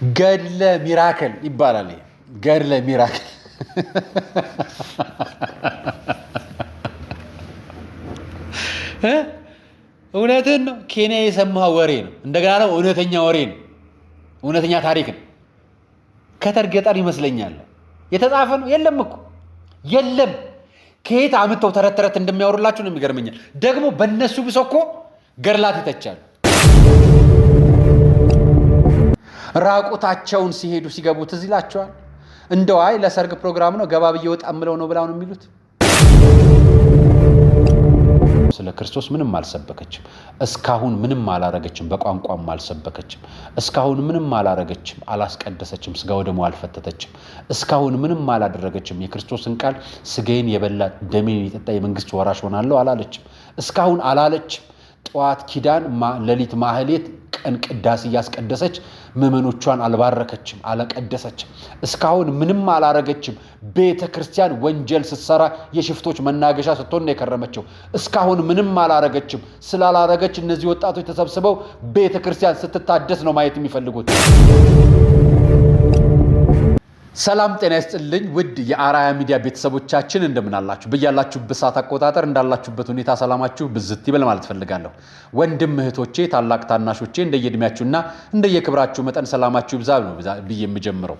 ገድለ ሚራክል ይባላል። ገድለ ሚራክል እውነትን ነው። ኬንያ የሰማው ወሬ ነው። እንደገና ነው እውነተኛ ወሬ ነው። እውነተኛ ታሪክ ነው። ከተርገጠር ይመስለኛል የተጻፈ ነው። የለም እኮ የለም። ከየት አምጥተው ተረት ተረት እንደሚያወሩላችሁ ነው የሚገርመኛል። ደግሞ በእነሱ ብሶ እኮ ገድላት ይተቻሉ። ራቁታቸውን ሲሄዱ ሲገቡ ትዝ ይላቸዋል። እንደው አይ ለሰርግ ፕሮግራም ነው ገባ ብዬ ወጣ ምለው ነው ብላው ነው የሚሉት። ስለ ክርስቶስ ምንም አልሰበከችም። እስካሁን ምንም አላረገችም። በቋንቋም አልሰበከችም። እስካሁን ምንም አላረገችም። አላስቀደሰችም። ስጋው ደሙ አልፈተተችም። እስካሁን ምንም አላደረገችም። የክርስቶስን ቃል ስጋዬን የበላ ደሜን የጠጣ የመንግስት ወራሽ ሆናለሁ አላለችም። እስካሁን አላለችም። ጠዋት ኪዳን፣ ሌሊት ማህሌት፣ ቀን ቅዳሴ እያስቀደሰች ምዕመኖቿን አልባረከችም፣ አላቀደሰችም። እስካሁን ምንም አላረገችም። ቤተ ክርስቲያን ወንጀል ስትሰራ የሽፍቶች መናገሻ ስትሆን ነው የከረመችው። እስካሁን ምንም አላረገችም። ስላላረገች እነዚህ ወጣቶች ተሰብስበው ቤተ ክርስቲያን ስትታደስ ነው ማየት የሚፈልጉት። ሰላም ጤና ይስጥልኝ ውድ የአራያ ሚዲያ ቤተሰቦቻችን እንደምን አላችሁ? በያላችሁበት ሰዓት አቆጣጠር እንዳላችሁበት ሁኔታ ሰላማችሁ ብዝት ይበል ማለት ፈልጋለሁ። ወንድም እህቶቼ፣ ታላቅ ታናሾቼ እንደየእድሜያችሁና እንደየክብራችሁ መጠን ሰላማችሁ ይብዛ ነው ብዬ የምጀምረው።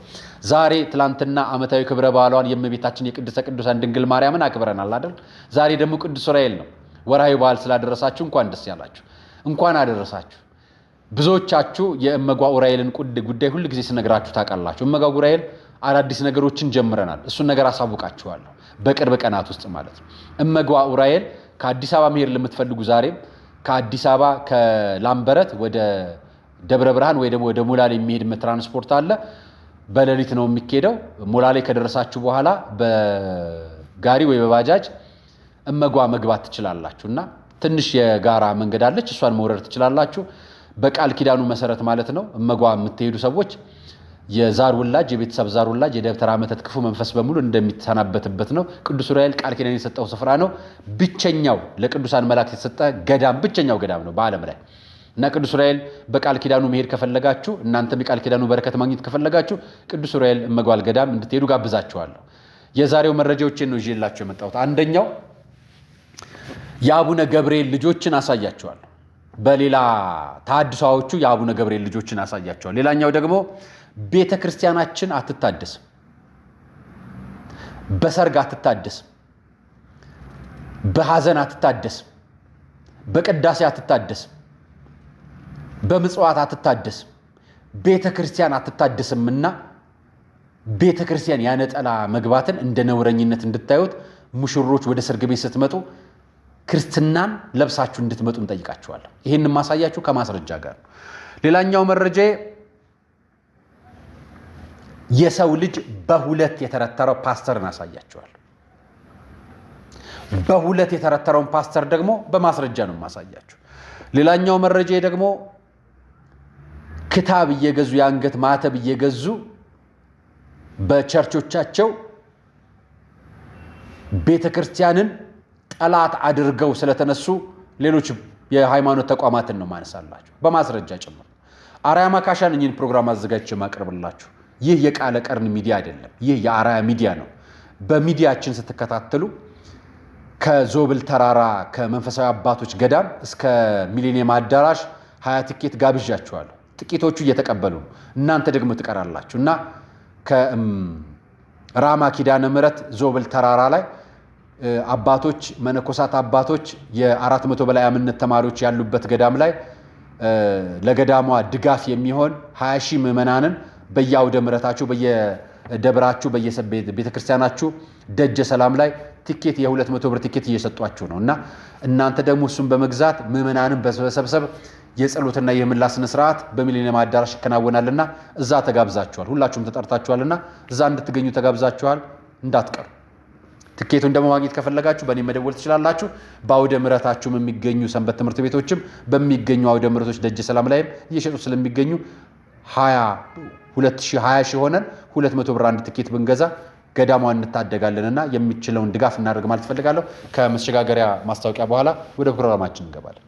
ዛሬ ትላንትና ዓመታዊ ክብረ በዓሏን የእመቤታችን የቅድስተ ቅዱሳን ድንግል ማርያምን አክብረናል አይደል? ዛሬ ደግሞ ቅዱስ ዑራኤል ነው። ወርሃዊ በዓል ስላደረሳችሁ እንኳን ደስ ያላችሁ፣ እንኳን አደረሳችሁ። ብዙዎቻችሁ የእመጓ ዑራኤልን ጉዳይ ሁሉ ጊዜ ስነግራችሁ ታውቃላችሁ። እመጓ ዑራኤል አዳዲስ ነገሮችን ጀምረናል። እሱን ነገር አሳውቃችኋለሁ በቅርብ ቀናት ውስጥ ማለት ነው። እመጓ ዑራኤል ከአዲስ አበባ መሄድ ለምትፈልጉ ዛሬም ከአዲስ አበባ ከላምበረት ወደ ደብረ ብርሃን ወይ ደግሞ ወደ ሞላሌ የሚሄድ ትራንስፖርት አለ። በሌሊት ነው የሚሄደው። ሞላሌ ከደረሳችሁ በኋላ በጋሪ ወይ በባጃጅ እመጓ መግባት ትችላላችሁ እና ትንሽ የጋራ መንገድ አለች። እሷን መውረድ ትችላላችሁ። በቃል ኪዳኑ መሰረት ማለት ነው። እመጓ የምትሄዱ ሰዎች የዛር ውላጅ የቤተሰብ ዛር ውላጅ የደብተራ መተት ክፉ መንፈስ በሙሉ እንደሚተናበትበት ነው። ቅዱስ ዑራኤል ቃል ኪዳን የሰጠው ስፍራ ነው። ብቸኛው ለቅዱሳን መላእክት የተሰጠ ገዳም ብቸኛው ገዳም ነው በዓለም ላይ እና ቅዱስ ዑራኤል በቃል ኪዳኑ መሄድ ከፈለጋችሁ እናንተም የቃል ኪዳኑ በረከት ማግኘት ከፈለጋችሁ ቅዱስ ዑራኤል እመጓል ገዳም እንድትሄዱ ጋብዛችኋለሁ። የዛሬው መረጃዎችን ነው ይዤላችሁ የመጣሁት። አንደኛው የአቡነ ገብርኤል ልጆችን አሳያችኋለሁ። በሌላ ተሐድሶዎቹ የአቡነ ገብርኤል ልጆችን አሳያችኋለሁ። ሌላኛው ደግሞ ቤተ ክርስቲያናችን አትታደስም። በሰርግ አትታደስም። በሐዘን አትታደስም። በቅዳሴ አትታደስም። በምጽዋት አትታደስም። ቤተ ክርስቲያን አትታደስምና ቤተ ክርስቲያን ያነጠላ መግባትን እንደ ነውረኝነት እንድታዩት ሙሽሮች ወደ ሰርግ ቤት ስትመጡ ክርስትናን ለብሳችሁ እንድትመጡ እንጠይቃችኋለሁ። ይህን ማሳያችሁ ከማስረጃ ጋር ነው። ሌላኛው መረጃ የሰው ልጅ በሁለት የተረተረው ፓስተርን አሳያችኋለሁ። በሁለት የተረተረውን ፓስተር ደግሞ በማስረጃ ነው ማሳያችሁ። ሌላኛው መረጃ ደግሞ ክታብ እየገዙ የአንገት ማተብ እየገዙ በቸርቾቻቸው ቤተክርስቲያንን ጠላት አድርገው ስለተነሱ ሌሎች የሃይማኖት ተቋማትን ነው ማነሳላችሁ በማስረጃ ጭምር። አራያ ማካሻን እኚህን ፕሮግራም አዘጋጅቼ ማቅረብላችሁ። ይህ የቃለ ቀርን ሚዲያ አይደለም። ይህ የአራያ ሚዲያ ነው። በሚዲያችን ስትከታተሉ ከዞብል ተራራ ከመንፈሳዊ አባቶች ገዳም እስከ ሚሊኒየም አዳራሽ 20 ትኬት ጋብዣችኋለሁ። ጥቂቶቹ እየተቀበሉ ነው። እናንተ ደግሞ ትቀራላችሁ እና ከራማ ኪዳነ ምሕረት ዞብል ተራራ ላይ አባቶች መነኮሳት አባቶች የ400 በላይ አምነት ተማሪዎች ያሉበት ገዳም ላይ ለገዳሟ ድጋፍ የሚሆን 20 ሺህ ምዕመናንን በየአውደ ምሕረታችሁ በየደብራችሁ በየቤተክርስቲያናችሁ ደጀ ሰላም ላይ ቲኬት የ200 ብር ቲኬት እየሰጧችሁ ነው እና እናንተ ደግሞ እሱን በመግዛት ምዕመናንን በሰብሰብ የጸሎትና የምላስ ስነ ስርዓት በሚሊኒየም አዳራሽ ይከናወናልና እዛ ተጋብዛችኋል። ሁላችሁም ተጠርታችኋልና እዛ እንድትገኙ ተጋብዛችኋል። እንዳትቀሩ። ቲኬቱን ደግሞ ማግኘት ከፈለጋችሁ በእኔ መደወል ትችላላችሁ። በአውደ ምሕረታችሁም የሚገኙ ሰንበት ትምህርት ቤቶችም በሚገኙ አውደ ምሕረቶች ደጀ ሰላም ላይም እየሸጡ ስለሚገኙ 2020 ሺህ ሆነን 200 ብር አንድ ቲኬት ብንገዛ ገዳሟን እንታደጋለንና የሚችለውን ድጋፍ እናደርግ ማለት ፈልጋለሁ። ከመሸጋገሪያ ማስታወቂያ በኋላ ወደ ፕሮግራማችን እንገባለን።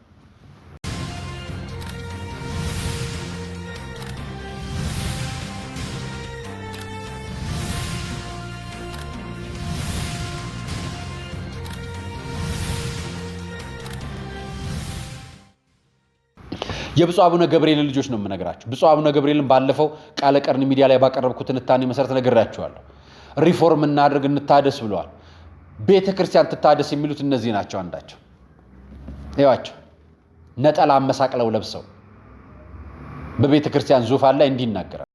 የብፁዕ አቡነ ገብርኤል ልጆች ነው የምነግራችሁ። ብፁዕ አቡነ ገብርኤልን ባለፈው ቃለ ቀርን ሚዲያ ላይ ባቀረብኩት ትንታኔ መሰረት ነግራችኋለሁ። ሪፎርም እናድርግ እንታደስ ብለዋል። ቤተክርስቲያን ትታደስ የሚሉት እነዚህ ናቸው። አንዳቸው ይዋቸው ነጠላ አመሳቅለው ለብሰው በቤተክርስቲያን ዙፋን ላይ እንዲናገራል።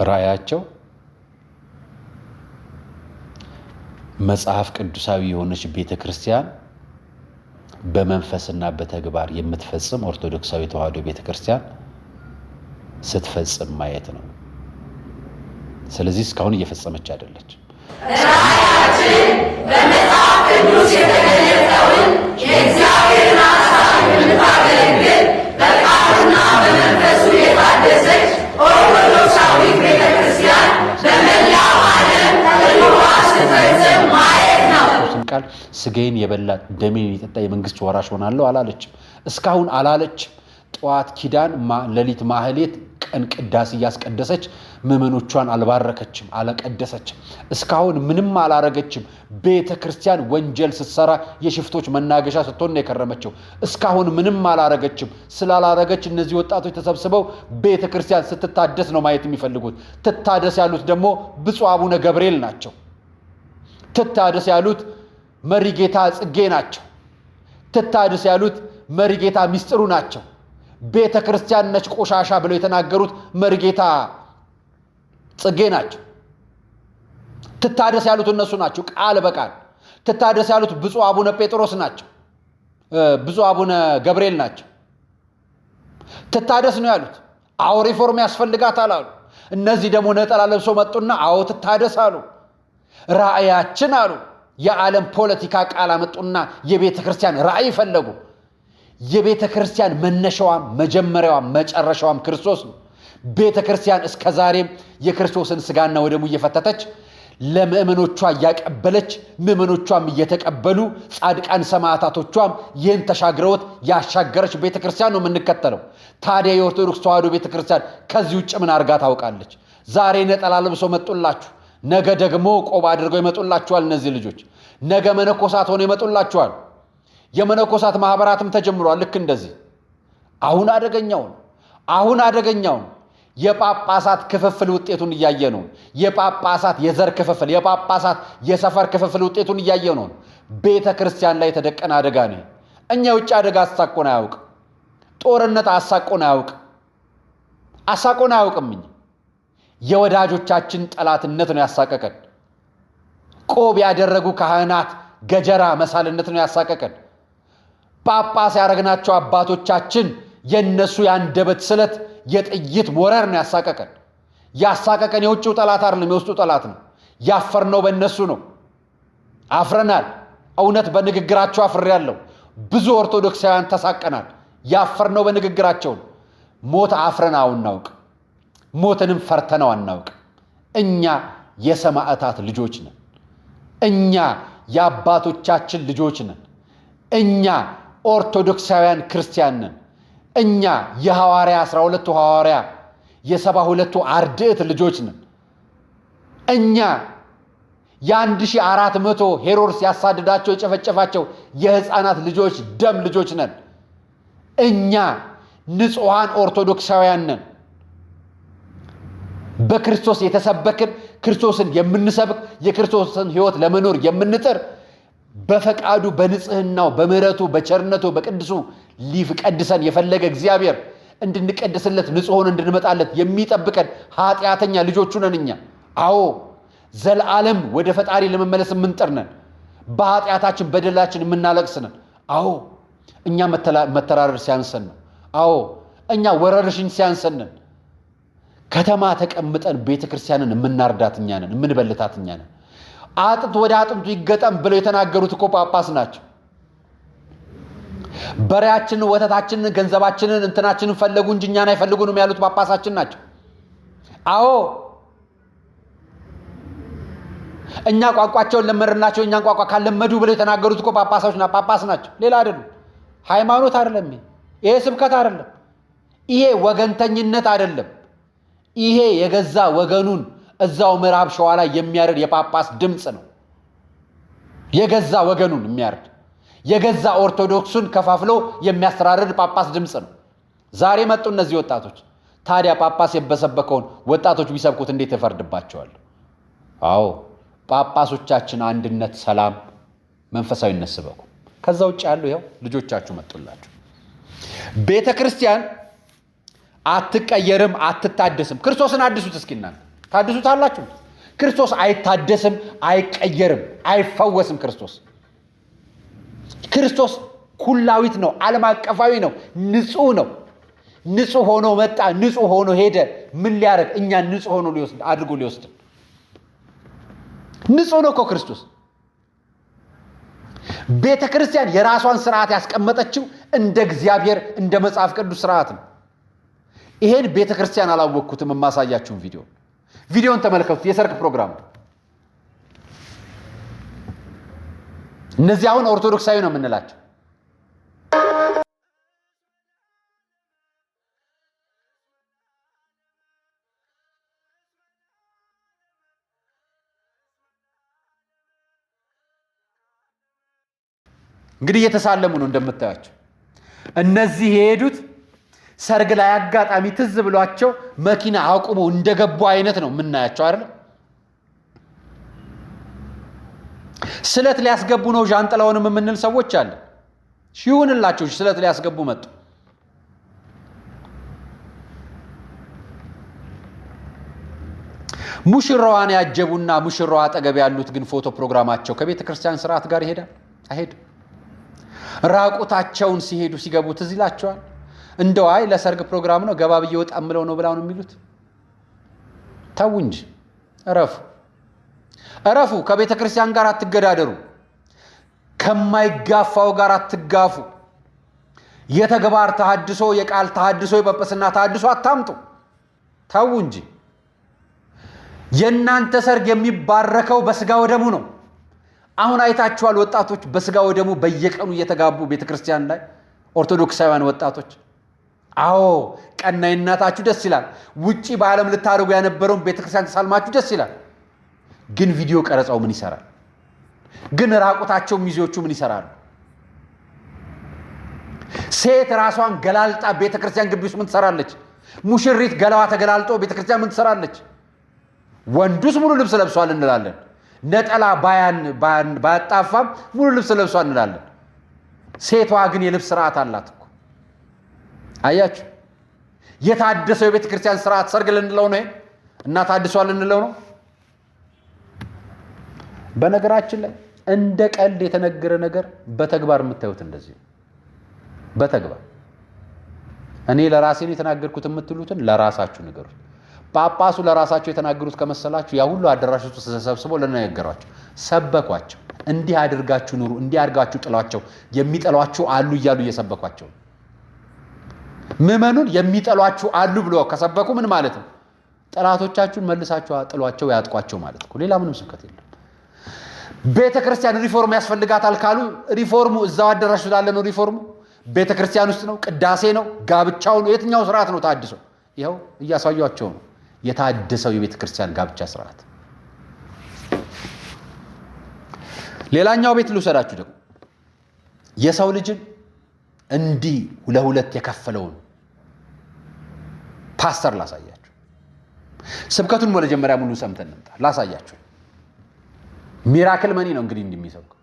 ራያቸው መጽሐፍ ቅዱሳዊ የሆነች ቤተክርስቲያን በመንፈስና በተግባር የምትፈጽም ኦርቶዶክሳዊ ተዋሕዶ ቤተክርስቲያን ስትፈጽም ማየት ነው። ስለዚህ እስካሁን እየፈጸመች አይደለች። ራያችን በመጽሐፍ ቅዱስ የተገለጸውን የእግዚአብሔርን ሐሳብ የምታገለግል በቃሉና በመንፈሱ የታደሰች ኦርቶዶክሳዊት ቤተክርስቲያን በመላው ዓለም ተልዕኮዋ ስትፈጽም ማየት ነው። ቃል ስጋዬን የበላ ደሜን የጠጣ የመንግስት ወራሽ ሆናለሁ አላለችም። እስካሁን አላለችም። ጠዋት ኪዳን፣ ሌሊት ማህሌት፣ ቀን ቅዳሴ እያስቀደሰች ምዕመኖቿን አልባረከችም፣ አልቀደሰችም። እስካሁን ምንም አላረገችም። ቤተ ክርስቲያን ወንጀል ስትሰራ የሽፍቶች መናገሻ ስትሆን ነው የከረመችው። እስካሁን ምንም አላረገችም። ስላላረገች እነዚህ ወጣቶች ተሰብስበው ቤተ ክርስቲያን ስትታደስ ነው ማየት የሚፈልጉት። ትታደስ ያሉት ደግሞ ብፁዕ አቡነ ገብርኤል ናቸው። ትታደስ ያሉት መሪጌታ ጽጌ ናቸው። ትታደስ ያሉት መሪጌታ ሚስጥሩ ናቸው። ቤተ ክርስቲያን ነች ቆሻሻ ብለው የተናገሩት መሪጌታ ጽጌ ናቸው። ትታደስ ያሉት እነሱ ናቸው። ቃል በቃል ትታደስ ያሉት ብፁዕ አቡነ ጴጥሮስ ናቸው። ብፁዕ አቡነ ገብርኤል ናቸው። ትታደስ ነው ያሉት። አዎ ሪፎርም ያስፈልጋታል አሉ። እነዚህ ደግሞ ነጠላ ለብሰው መጡና አዎ ትታደስ አሉ። ራእያችን አሉ። የዓለም ፖለቲካ ቃል አመጡና የቤተ ክርስቲያን ራእይ ፈለጉ። የቤተ ክርስቲያን መነሻዋም መጀመሪያዋም መጨረሻዋም ክርስቶስ ነው። ቤተ ክርስቲያን እስከ ዛሬም የክርስቶስን ስጋና ወደሙ እየፈተተች ለምእመኖቿ እያቀበለች ምእመኖቿም እየተቀበሉ ጻድቃን ሰማዕታቶቿም ይህን ተሻግረውት ያሻገረች ቤተ ክርስቲያን ነው የምንከተለው። ታዲያ የኦርቶዶክስ ተዋሕዶ ቤተ ክርስቲያን ከዚህ ውጭ ምን አድርጋ ታውቃለች? ዛሬ ነጠላ ለብሰው መጡላችሁ፣ ነገ ደግሞ ቆብ አድርገው ይመጡላችኋል። እነዚህ ልጆች ነገ መነኮሳት ሆነው ይመጡላችኋል። የመነኮሳት ማህበራትም ተጀምሯል። ልክ እንደዚህ አሁን አደገኛውን የጳጳሳት ክፍፍል ውጤቱን እያየ ነው። የጳጳሳት የዘር ክፍፍል፣ የጳጳሳት የሰፈር ክፍፍል ውጤቱን እያየ ነው። ቤተ ክርስቲያን ላይ የተደቀነ አደጋ ነው። እኛ የውጭ አደጋ አሳቆን አያውቅ፣ ጦርነት አሳቆን አያውቅም። የወዳጆቻችን ጠላትነት ነው ያሳቀቀን። ቆብ ያደረጉ ካህናት ገጀራ መሳልነት ነው ያሳቀቀን። ጳጳስ ያረግናቸው አባቶቻችን የነሱ ያንደበት ስለት የጥይት ሞረር ነው ያሳቀቀን። ያሳቀቀን የውጭው ጠላት አይደለም፣ የውስጡ ጠላት ነው። ያፈርነው በእነሱ ነው። አፍረናል። እውነት በንግግራቸው አፍሬያለሁ። ብዙ ኦርቶዶክሳውያን ተሳቀናል። ያፈርነው በንግግራቸው ነው። ሞት አፍረን አናውቅ፣ ሞትንም ፈርተነው አናውቅ። እኛ የሰማዕታት ልጆች ነን። እኛ የአባቶቻችን ልጆች ነን። እኛ ኦርቶዶክሳውያን ክርስቲያን ነን። እኛ የሐዋርያ 12ቱ ሐዋርያ የ72ቱ አርድእት ልጆች ነን። እኛ የ1400 ሄሮድስ ያሳደዳቸው የጨፈጨፋቸው የሕፃናት ልጆች ደም ልጆች ነን። እኛ ንጹሐን ኦርቶዶክሳውያን ነን። በክርስቶስ የተሰበክን ክርስቶስን የምንሰብክ የክርስቶስን ሕይወት ለመኖር የምንጥር በፈቃዱ በንጽህናው በምህረቱ በቸርነቱ በቅዱሱ ሊቀድሰን የፈለገ እግዚአብሔር እንድንቀድስለት ንጹሕን እንድንመጣለት የሚጠብቀን ኃጢአተኛ ልጆቹ ነን እኛ። አዎ ዘላለም ወደ ፈጣሪ ለመመለስ የምንጥር ነን። በኃጢአታችን በደላችን የምናለቅስ ነን። አዎ እኛ መተራረር ሲያንሰን ነው። አዎ እኛ ወረርሽኝ ሲያንሰን ነን። ከተማ ተቀምጠን ቤተክርስቲያንን የምናርዳት እኛ ነን፣ የምንበልታት እኛ ነን። አጥንት ወደ አጥንቱ ይገጠም ብለው የተናገሩት እኮ ጳጳስ ናቸው። በሬያችንን፣ ወተታችንን፣ ገንዘባችንን፣ እንትናችንን ፈለጉ እንጂ እኛን አይፈልጉንም ያሉት ጳጳሳችን ናቸው። አዎ እኛ ቋንቋቸውን ለመርናቸው እኛን ቋንቋ ካልለመዱ ብለው የተናገሩት እኮ ጳጳስ ናቸው፣ ሌላ አይደሉም። ሃይማኖት አይደለም ይሄ ስብከት አይደለም፣ ይሄ ወገንተኝነት አይደለም። ይሄ የገዛ ወገኑን እዛው ምዕራብ ሸዋ ላይ የሚያርድ የጳጳስ ድምፅ ነው። የገዛ ወገኑን የሚያርድ የገዛ ኦርቶዶክሱን ከፋፍሎ የሚያስተራርድ ጳጳስ ድምፅ ነው። ዛሬ መጡ እነዚህ ወጣቶች። ታዲያ ጳጳስ የበሰበከውን ወጣቶች ቢሰብኩት እንዴት ይፈርድባቸዋል? አዎ ጳጳሶቻችን አንድነት፣ ሰላም፣ መንፈሳዊነት ስበኩ። ከዛ ውጭ ያሉ ይኸው ልጆቻችሁ መጡላችሁ። ቤተ ክርስቲያን አትቀየርም፣ አትታደስም። ክርስቶስን አድሱት እስኪ እናንተ ታድሱታላችሁ። ክርስቶስ አይታደስም፣ አይቀየርም፣ አይፈወስም። ክርስቶስ ኩላዊት ነው፣ ዓለም አቀፋዊ ነው፣ ንጹህ ነው። ንጹህ ሆኖ መጣ፣ ንጹህ ሆኖ ሄደ። ምን ሊያደርግ? እኛን ንጹህ ሆኖ አድርጎ ሊወስድ። ንጹህ ነው እኮ ክርስቶስ። ቤተ ክርስቲያን የራሷን ስርዓት ያስቀመጠችው እንደ እግዚአብሔር እንደ መጽሐፍ ቅዱስ ስርዓት ነው። ይሄን ቤተ ክርስቲያን አላወቅኩትም። የማሳያችሁን ቪዲዮን ተመልከቱት። የሰርግ ፕሮግራም እነዚህ አሁን ኦርቶዶክሳዊ ነው የምንላቸው። እንግዲህ እየተሳለሙ ነው እንደምታያቸው። እነዚህ የሄዱት ሰርግ ላይ አጋጣሚ ትዝ ብሏቸው መኪና አቁመው እንደገቡ አይነት ነው የምናያቸው አይደል? ስለት ሊያስገቡ ነው ዣንጥላውንም የምንል ሰዎች አለ። ይሁንላቸው፣ ስለት ሊያስገቡ መጡ። ሙሽራዋን ያጀቡና ሙሽራዋ አጠገብ ያሉት ግን ፎቶ ፕሮግራማቸው ከቤተ ክርስቲያን ስርዓት ጋር ይሄዳል አይሄድም? ራቁታቸውን ሲሄዱ ሲገቡ ትዝ ይላቸዋል። እንደው አይ ለሰርግ ፕሮግራም ነው ገባ ብዬ ወጣ ምለው ነው ብላው ነው የሚሉት። ተው እንጂ እረፉ። ከቤተ ክርስቲያን ጋር አትገዳደሩ። ከማይጋፋው ጋር አትጋፉ። የተግባር ተሐድሶ፣ የቃል ተሐድሶ፣ የጵጵስና ተሐድሶ አታምጡ። ተው እንጂ። የእናንተ ሰርግ የሚባረከው በስጋ ወደሙ ነው። አሁን አይታችኋል። ወጣቶች በስጋ ወደሙ በየቀኑ እየተጋቡ ቤተ ክርስቲያን ላይ ኦርቶዶክሳውያን ወጣቶች። አዎ ቀናይነታችሁ ደስ ይላል። ውጪ በዓለም ልታደርጉ ያነበረውን ቤተ ክርስቲያን ተሳልማችሁ ደስ ይላል። ግን ቪዲዮ ቀረጻው ምን ይሰራል? ግን ራቁታቸው ሚዜዎቹ ምን ይሰራሉ? ሴት ራሷን ገላልጣ ቤተ ክርስቲያን ግቢ ውስጥ ምን ትሰራለች? ሙሽሪት ገላዋ ተገላልጦ ቤተ ክርስቲያን ምን ትሰራለች? ወንዱስ ሙሉ ልብስ ለብሷል እንላለን። ነጠላ ባያጣፋም ሙሉ ልብስ ለብሷል እንላለን። ሴቷ ግን የልብስ ስርዓት አላት እኮ። አያችሁ? የታደሰው የቤተ ክርስቲያን ስርዓት ሰርግ ልንለው ነው እና ታድሷል ልንለው ነው። በነገራችን ላይ እንደ ቀልድ የተነገረ ነገር በተግባር የምታዩት እንደዚህ ነው። በተግባር እኔ ለራሴ ነው የተናገርኩት የምትሉትን ለራሳችሁ ንገሩት። ጳጳሱ ለራሳቸው የተናገሩት ከመሰላችሁ ያ ሁሉ አዳራሽ ውስጥ ተሰብስበው ለነገሯቸው ሰበኳቸው። እንዲህ አድርጋችሁ ኑሩ፣ እንዲህ አድርጋችሁ ጥሏቸው፣ የሚጠሏችሁ አሉ እያሉ እየሰበኳቸው። ምዕመኑን የሚጠሏችሁ አሉ ብሎ ከሰበኩ ምን ማለት ነው? ጠላቶቻችሁን መልሳችሁ ጥሏቸው ያጥቋቸው ማለት ነው። ሌላ ምንም ስብከት የለም። ቤተ ክርስቲያን ሪፎርም ያስፈልጋታል ካሉ ሪፎርሙ እዛው አዳራሽ ስላለ ነው። ሪፎርሙ ቤተ ክርስቲያን ውስጥ ነው። ቅዳሴ ነው፣ ጋብቻው ነው። የትኛው ስርዓት ነው ታድሶ? ይኸው እያሳዩአቸው ነው። የታደሰው የቤተ ክርስቲያን ጋብቻ ስርዓት። ሌላኛው ቤት ልውሰዳችሁ ደግሞ የሰው ልጅን እንዲህ ለሁለት የከፈለውን ፓስተር ላሳያችሁ። ስብከቱን መጀመሪያ ሙሉ ሰምተን እንምጣ። ላሳያችሁ። ሚራክል መኒ ነው እንግዲህ እንደሚሰብከው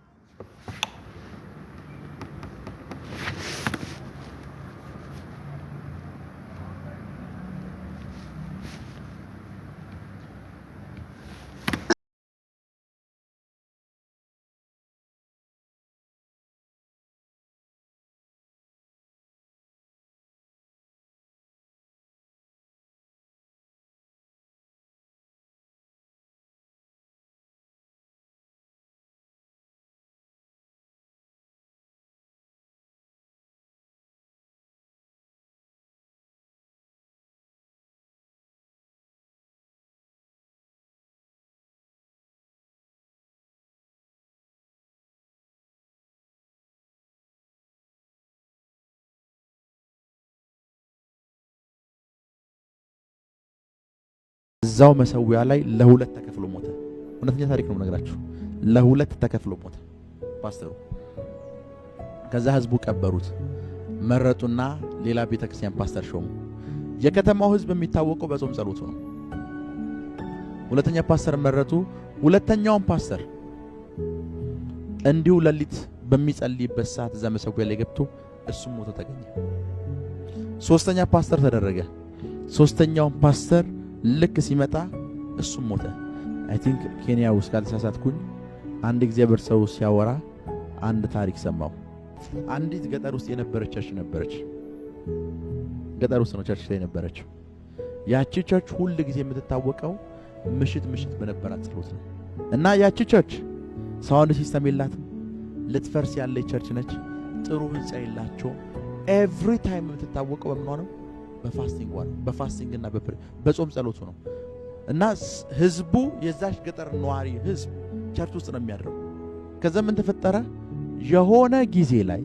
እዛው መሰዊያ ላይ ለሁለት ተከፍሎ ሞተ። እውነተኛ ታሪክ ነው የምነግራችሁ። ለሁለት ተከፍሎ ሞተ ፓስተሩ። ከዛ ህዝቡ ቀበሩት፣ መረጡና ሌላ ቤተክርስቲያን ፓስተር ሾሙ። የከተማው ህዝብ የሚታወቀው በጾም ጸሎቱ ነው። ሁለተኛ ፓስተር መረጡ። ሁለተኛውን ፓስተር እንዲሁ ሌሊት በሚጸልይበት ሰዓት እዛ መሰዊያ ላይ ገብቶ እሱም ሞቶ ተገኘ። ሶስተኛ ፓስተር ተደረገ። ሶስተኛውን ፓስተር ልክ ሲመጣ እሱም ሞተ። አይ ቲንክ ኬንያ ውስጥ ካልተሳሳትኩኝ አንድ እግዚአብሔር ሰው ሲያወራ አንድ ታሪክ ሰማው። አንዲት ገጠር ውስጥ የነበረች ቸርች ነበረች። ገጠር ውስጥ ነው ቸርች ላይ ነበረችው። ያቺ ቸርች ሁሉ ጊዜ የምትታወቀው ምሽት በነበራት ጸሎት ነው። እና ያቺ ቸርች ሳውንድ ሲስተም የላትም። ልትፈርስ ያለች ቸርች ነች። ጥሩ ህንጻ የላቸውም። ኤቭሪ ታይም የምትታወቀው በምን ነው? በፋስቲንግ ነው። በፋስቲንግና በጾም ጸሎቱ ነው። እና ህዝቡ የዛች ገጠር ነዋሪ ህዝብ ቸርች ውስጥ ነው የሚያድረው። ከዛ ምን ተፈጠረ? የሆነ ጊዜ ላይ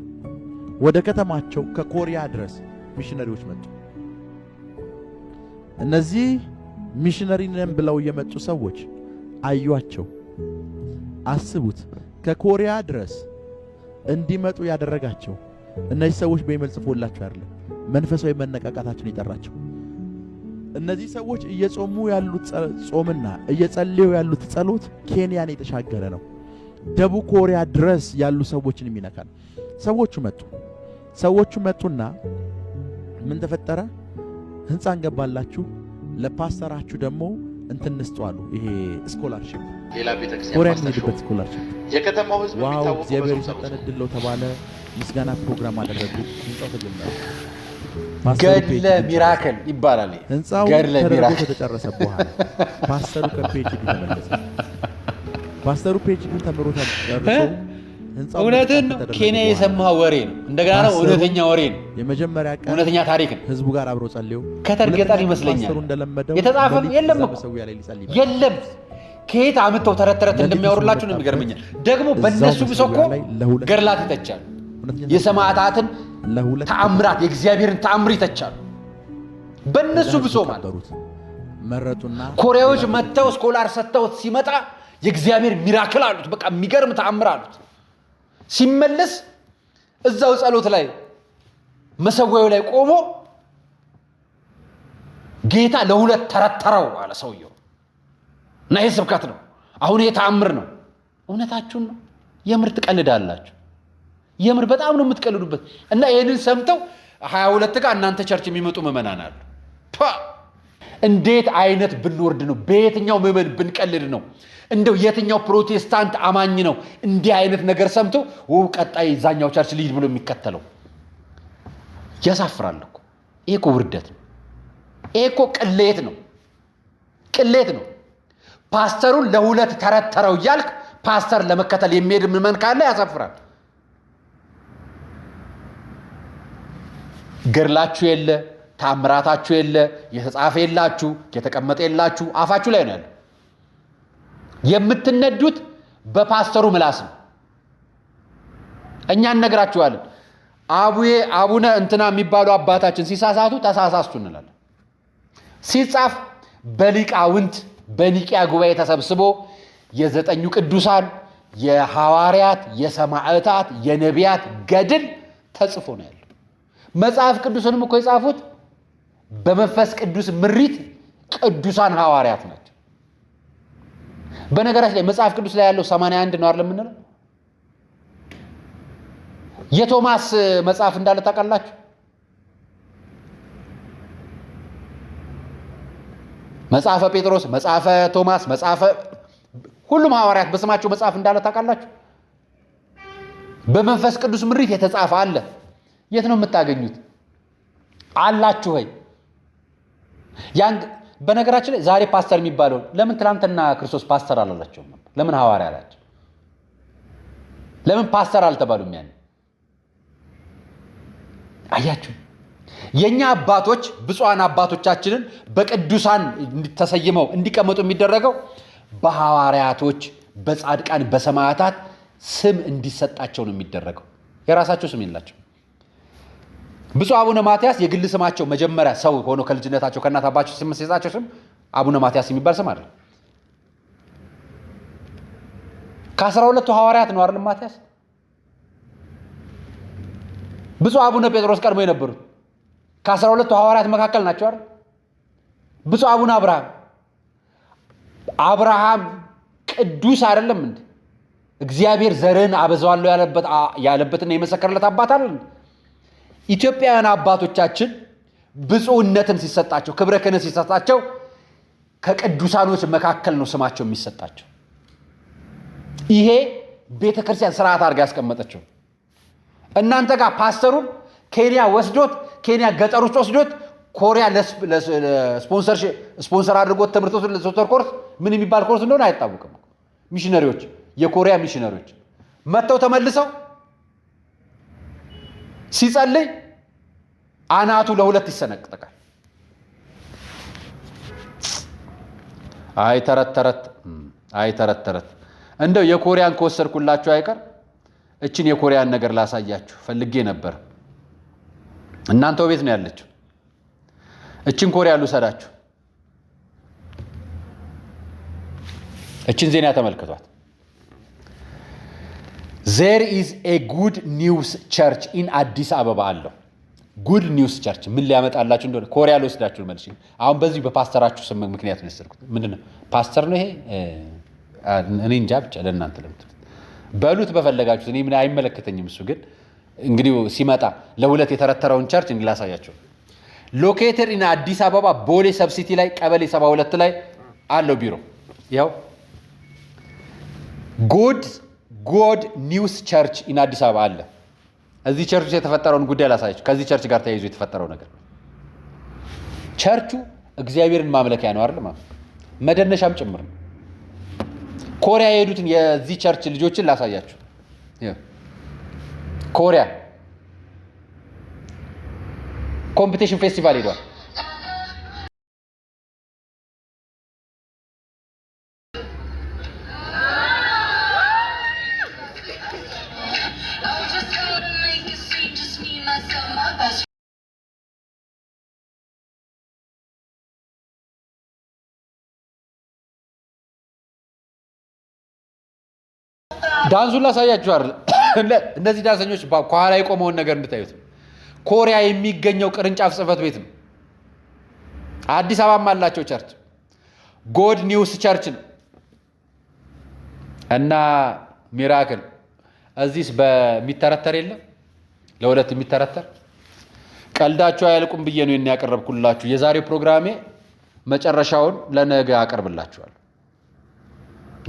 ወደ ከተማቸው ከኮሪያ ድረስ ሚሽነሪዎች መጡ። እነዚህ ሚሽነሪ ነን ብለው የመጡ ሰዎች አዩአቸው። አስቡት፣ ከኮሪያ ድረስ እንዲመጡ ያደረጋቸው እነዚህ ሰዎች በኢሜል ጽፎላቸው አይደለም፣ መንፈሳዊ መነቃቃታቸውን ይጠራቸው። እነዚህ ሰዎች እየጾሙ ያሉት ጾምና እየጸለዩ ያሉት ጸሎት ኬንያን የተሻገረ ነው። ደቡብ ኮሪያ ድረስ ያሉ ሰዎችን የሚነካል። ሰዎቹ መጡና ምን ተፈጠረ? ህንፃ እንገባላችሁ፣ ለፓስተራችሁ ደግሞ እንትንስጡ አሉ። ይሄ ስኮላርሺፕ፣ ሌላ ቤተክርስቲያን ኮሪያ የሚሄድበት ስኮላርሺፕ። የከተማው ህዝብ የሚታወቀው እግዚአብሔር የሰጠን እድል ነው ተባለ። ምስጋና ፕሮግራም አደረጉ። ህንፃው ተጀመረ። ገድለ ሚራክል ይባላል። ህንፃው ተደርጎ ከተጨረሰ በኋላ ፓስተሩ ከፒኤችዲ ተመለሰ። ፓስተሩ ፒኤችዲ ተምሮ ተጨርሶ ህንፃው እውነትን ነው። ኬንያ የሰማው ወሬ ነው። እንደገና ነው እውነተኛ ወሬ ነው። የመጀመሪያ ቀን እውነተኛ ታሪክ ነው። ህዝቡ ጋር አብሮ ጸልዩ። ከተርገጣን ይመስለኛል የተጻፈም የለም እኮ የለም። ከየት አምጥተው ተረት እንደሚያወሩላችሁ ነው የሚገርመኛል። ደግሞ በእነሱ ብሶ እኮ ገድላት ይተቻሉ። የሰማዕታትን ተአምራት፣ የእግዚአብሔርን ተአምር ይተቻሉ። በእነሱ ብሶ ማለት መረጡና ኮሪያዎች መጥተው ስኮላር ሰጥተውት ሲመጣ የእግዚአብሔር ሚራክል አሉት። በቃ የሚገርም ተአምር አሉት። ሲመለስ እዛው ጸሎት ላይ መሰዊያው ላይ ቆሞ ጌታ ለሁለት ተረተረው አለ ሰውየው። እና ይሄ ስብከት ነው። አሁን ይሄ ተአምር ነው። እውነታችሁን ነው። የምር ትቀልዳላችሁ። የምር በጣም ነው የምትቀልዱበት። እና ይሄንን ሰምተው 22 ጋር እናንተ ቸርች የሚመጡ ምዕመናን አሉ። እንዴት አይነት ብንወርድ ነው? በየትኛው ምዕመን ብንቀልድ ነው? እንደው የትኛው ፕሮቴስታንት አማኝ ነው እንዲህ አይነት ነገር ሰምቶ ቀጣይ ዛኛው ቸርች ሊድ ብሎ የሚከተለው? ያሳፍራል እኮ። ይሄ እኮ ውርደት ነው። ይሄ እኮ ቅሌት ነው። ቅሌት ነው። ፓስተሩን ለሁለት ተረተረው እያልክ ፓስተር ለመከተል የሚሄድ ምዕመን ካለ ያሳፍራል። ገድላችሁ የለ፣ ታምራታችሁ የለ፣ የተጻፈ የላችሁ፣ የተቀመጠ የላችሁ፣ አፋችሁ ላይ ነው ያለው። የምትነዱት በፓስተሩ ምላስ ነው። እኛ እነግራችኋለን። አቡነ እንትና የሚባሉ አባታችን ሲሳሳቱ ተሳሳስቱ እንላለን። ሲጻፍ በሊቃውንት በኒቂያ ጉባኤ ተሰብስቦ የዘጠኙ ቅዱሳን የሐዋርያት የሰማዕታት የነቢያት ገድል ተጽፎ ነው ያለው። መጽሐፍ ቅዱስንም እኮ የጻፉት በመንፈስ ቅዱስ ምሪት ቅዱሳን ሐዋርያት ናቸው። በነገራችን ላይ መጽሐፍ ቅዱስ ላይ ያለው 81 ነው አይደል የምንለው? የቶማስ መጽሐፍ እንዳለ ታውቃላችሁ? መጽሐፈ ጴጥሮስ፣ መጽሐፈ ቶማስ፣ ሁሉም ሐዋርያት በስማቸው መጽሐፍ እንዳለ ታውቃላችሁ? በመንፈስ ቅዱስ ምሪት የተጻፈ አለ። የት ነው የምታገኙት? አላችሁ ወይ? በነገራችን ላይ ዛሬ ፓስተር የሚባለው ለምን ትናንትና ክርስቶስ ፓስተር አላላቸውም ነበር? ለምን ሐዋርያ አላቸው? ለምን ፓስተር አልተባሉም? ያን አያችሁ። የኛ አባቶች ብፁዓን አባቶቻችንን በቅዱሳን ተሰይመው እንዲቀመጡ የሚደረገው በሐዋርያቶች፣ በጻድቃን፣ በሰማዕታት ስም እንዲሰጣቸው ነው የሚደረገው። የራሳቸው ስም የላቸው። ብፁዕ አቡነ ማትያስ የግል ስማቸው መጀመሪያ ሰው ሆኖ ከልጅነታቸው ከእናት አባቸው ስም ሲሰጣቸው ስም አቡነ ማትያስ የሚባል ስም አለ። ከ12ቱ ሐዋርያት ነው አይደል ማትያስ? ብፁዕ አቡነ ጴጥሮስ ቀድሞ የነበሩት ከ12ቱ ሐዋርያት መካከል ናቸው አይደል? ብፁዕ አቡነ አብርሃም ቅዱስ አይደለም እንዴ? እግዚአብሔር ዘርህን አበዛዋለሁ ያለበትና የመሰከረለት አባት አይደል? ኢትዮጵያውያን አባቶቻችን ብፁዕነትን ሲሰጣቸው፣ ክብረ ክህነት ሲሰጣቸው ከቅዱሳኖች መካከል ነው ስማቸው የሚሰጣቸው። ይሄ ቤተክርስቲያን ስርዓት አድርጋ ያስቀመጠችው። እናንተ ጋር ፓስተሩን ኬንያ ወስዶት ኬንያ ገጠር ውስጥ ወስዶት ኮሪያ ስፖንሰር አድርጎት ትምህርቱን ለሶፍትዌር ኮርስ ምን የሚባል ኮርስ እንደሆነ አይታወቅም። ሚሽነሪዎች የኮሪያ ሚሽነሪዎች መጥተው ተመልሰው ሲጸልይ አናቱ ለሁለት ይሰነጥቀቃል። አይ ተረት እንደው የኮሪያን ከወሰድኩላችሁ አይቀር እችን የኮሪያን ነገር ላሳያችሁ ፈልጌ ነበር። እናንተው ቤት ነው ያለችው። እችን ኮሪያ ልውሰዳችሁ። እችን ዜና ተመልከቷት። There is a good news church in አዲስ አበባ አለው። ጉድ ኒውስ ቸርች ምን ሊያመጣላችሁ እንደሆነ ኮሪያ ልወስዳችሁ መልሽ። አሁን በዚህ በፓስተራችሁ ስም ምክንያት ነው የሰርኩት። ምንድነው ፓስተር ነው ይሄ? እኔ እንጃ ብቻ ለእናንተ ለምትሉት በሉት በፈለጋችሁ። እኔ ምን አይመለከተኝም። እሱ ግን እንግዲህ ሲመጣ ለሁለት የተረተረውን ቸርች እንግላሳያችሁ። ሎኬተር ኢን አዲስ አበባ ቦሌ ሰብሲቲ ላይ ቀበሌ 72 ላይ አለው ቢሮ። ያው ጎድ ኒውስ ቸርች ኢን አዲስ አበባ አለ። እዚህ ቸርች ውስጥ የተፈጠረውን ጉዳይ ላሳያችሁ። ከዚህ ቸርች ጋር ተያይዞ የተፈጠረው ነገር ቸርቹ እግዚአብሔርን ማምለኪያ ነው አይደል? መደነሻም ጭምር ነው። ኮሪያ የሄዱትን የዚህ ቸርች ልጆችን ላሳያችሁ። ኮሪያ ኮምፒቲሽን ፌስቲቫል ሄዷል። ዳንሱን ላሳያችሁ አይደል? እነዚህ ዳንሰኞች ከኋላ የቆመውን ነገር እንድታዩት። ኮሪያ የሚገኘው ቅርንጫፍ ጽሕፈት ቤት ነው። አዲስ አበባም አላቸው ቸርች። ጎድ ኒውስ ቸርች ነው እና ሚራክል። እዚህስ በሚተረተር የለም ለሁለት የሚተረተር ቀልዳችሁ አያልቁም ብዬ ነው ያቀረብኩላችሁ። የዛሬው ፕሮግራሜ መጨረሻውን ለነገ አቀርብላችኋል።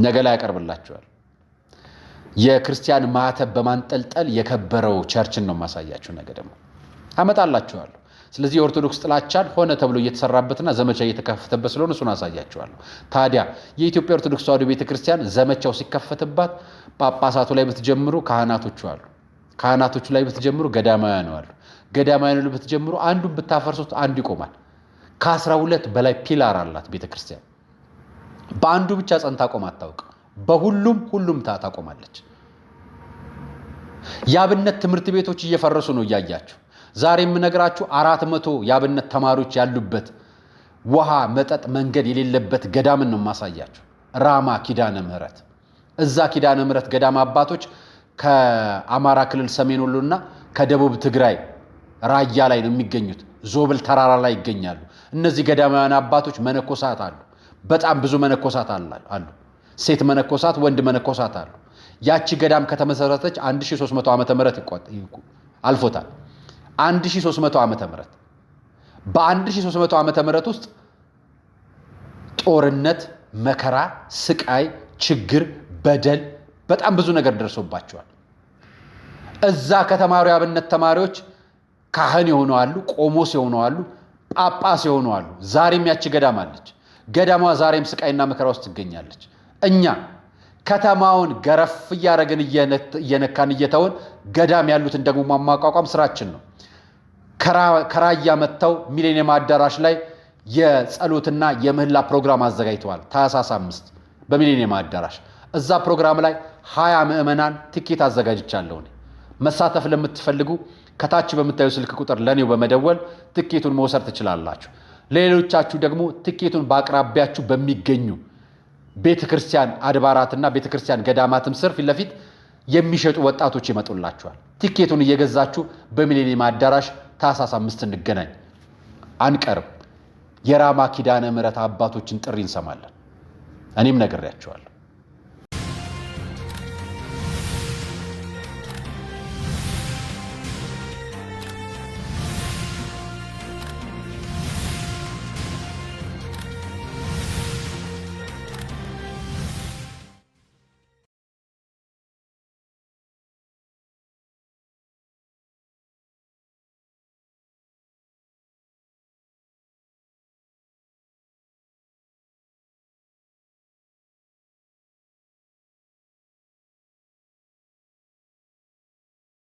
ነገ ላይ አቀርብላችኋል። የክርስቲያን ማተብ በማንጠልጠል የከበረው ቸርችን ነው ማሳያችሁ። ነገ ደግሞ አመጣላችኋለሁ። ስለዚህ የኦርቶዶክስ ጥላቻን ሆነ ተብሎ እየተሰራበትና ዘመቻ እየተከፈተበት ስለሆነ እሱን አሳያችኋለሁ። ታዲያ የኢትዮጵያ ኦርቶዶክስ ተዋሕዶ ቤተክርስቲያን ዘመቻው ሲከፈትባት ጳጳሳቱ ላይ ብትጀምሩ ካህናቶቹ አሉ፣ ካህናቶቹ ላይ ብትጀምሩ ገዳማውያኑ አሉ፣ ገዳማውያኑ ላይ ብትጀምሩ አንዱን ብታፈርሱት አንዱ ይቆማል። ከ12 በላይ ፒላር አላት ቤተክርስቲያን። በአንዱ ብቻ ጸንታ ቆም አታውቅ። በሁሉም ታቆማለች። የአብነት ትምህርት ቤቶች እየፈረሱ ነው እያያችሁ። ዛሬ የምነግራችሁ 400 የአብነት ተማሪዎች ያሉበት ውሃ መጠጥ መንገድ የሌለበት ገዳምን ነው ማሳያችሁ። ራማ ኪዳነ ምህረት። እዛ ኪዳነ ምህረት ገዳም አባቶች ከአማራ ክልል ሰሜን ወሎና ከደቡብ ትግራይ ራያ ላይ ነው የሚገኙት። ዞብል ተራራ ላይ ይገኛሉ። እነዚህ ገዳማውያን አባቶች መነኮሳት አሉ። በጣም ብዙ መነኮሳት አሉ። ሴት መነኮሳት፣ ወንድ መነኮሳት አሉ። ያቺ ገዳም ከተመሰረተች 1300 ዓመተ ምህረት አልፎታል። 1300 ዓመተ ምህረት በ1300 ዓመተ ምህረት ውስጥ ጦርነት፣ መከራ፣ ስቃይ፣ ችግር፣ በደል በጣም ብዙ ነገር ደርሶባቸዋል። እዛ ከተማሩ የአብነት ተማሪዎች ካህን የሆኑ አሉ፣ ቆሞስ የሆኑ አሉ፣ ጳጳስ የሆኑ አሉ። ዛሬም ያቺ ገዳም አለች። ገዳሟ ዛሬም ስቃይና መከራ ውስጥ ትገኛለች። እኛ ከተማውን ገረፍ እያደረግን እየነካን እየተውን ገዳም ያሉትን ደግሞ ማቋቋም ስራችን ነው። ከራያ መጥተው ሚሌኒየም አዳራሽ ላይ የጸሎትና የምህላ ፕሮግራም አዘጋጅተዋል። ታኅሳስ 5 በሚሌኒየም አዳራሽ እዛ ፕሮግራም ላይ 20 ምዕመናን ትኬት አዘጋጅቻለሁ። መሳተፍ ለምትፈልጉ ከታች በምታዩ ስልክ ቁጥር ለኔው በመደወል ትኬቱን መውሰድ ትችላላችሁ። ለሌሎቻችሁ ደግሞ ትኬቱን በአቅራቢያችሁ በሚገኙ ቤተክርስቲያን አድባራትና ቤተክርስቲያን ገዳማትም ስር ፊት ለፊት የሚሸጡ ወጣቶች ይመጡላችኋል። ትኬቱን እየገዛችሁ በሚሊኒየም አዳራሽ ታኅሳስ 5 እንገናኝ። አንቀርም። የራማ ኪዳነ ምሕረት አባቶችን ጥሪ እንሰማለን። እኔም ነግሬያቸዋለሁ።